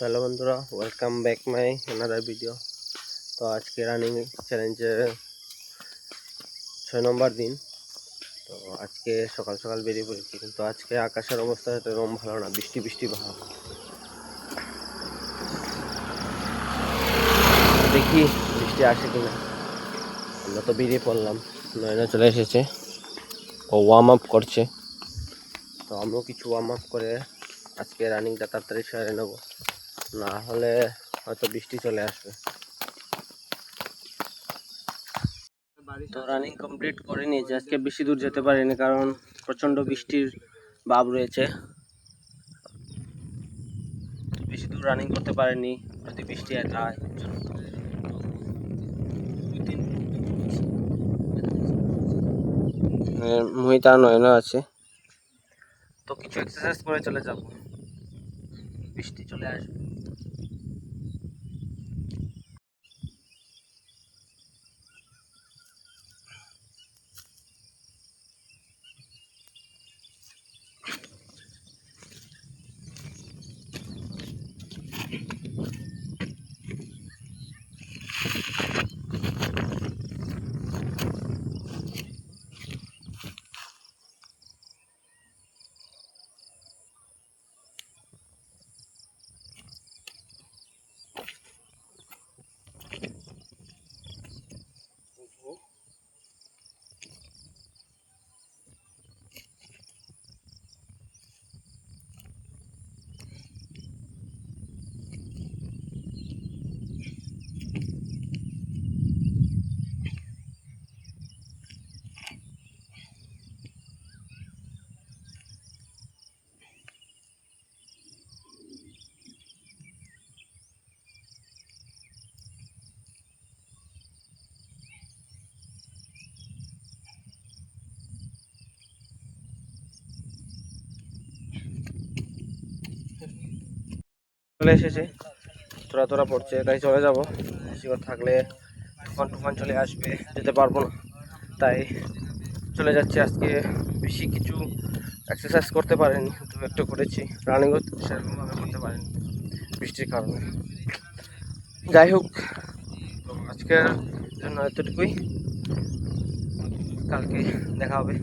তো হ্যালো বন্ধুরা, welcome back my another video. তো আজকে রানিং চ্যালেঞ্জের 6 নম্বর দিন। তো আজকে সকাল সকাল বেরিয়ে পড়েছি, কিন্তু আজকে আকাশের অবস্থা এরকম ভালো না, বৃষ্টি বৃষ্টি ভাব। দেখি বৃষ্টি আসে কিনা। আমরা তো বেরিয়ে পড়লাম, নয়না চলে এসেছে, ও ওয়ার্ম আপ করছে। তো আমরাও কিছু ওয়ার্ম আপ করে আজকে রানিংটা তাড়াতাড়ি সেরে নেবো, না হলে হয়তো বৃষ্টি চলে আসবে। তো রানিং কমপ্লিট করে নিয়েছি, আজকে বেশি দূর যেতে পারিনি কারণ প্রচণ্ড বৃষ্টির ভাব রয়েছে। বেশি দূর রানিং করতে পারিনি, যদি বৃষ্টি হয় তাই মহিতা নয়না আছে। তো কিছু এক্সারসাইজ করে চলে যাব, বৃষ্টি চলে আসবে। চলে এসেছে, তোরা তোরা পড়ছে, তাই চলে যাব। বেশি করে থাকলে তুফান টুফান চলে আসবে, যেতে পারবো না, তাই চলে যাচ্ছি। আজকে বেশি কিছু এক্সারসাইজ করতে পারিনি, দু একটু করেছি, রানিংও সেরকমভাবে করতে পারিনি বৃষ্টির কারণে। যাই হোক, তো আজকের জন্য এতটুকুই, কালকে দেখা হবে।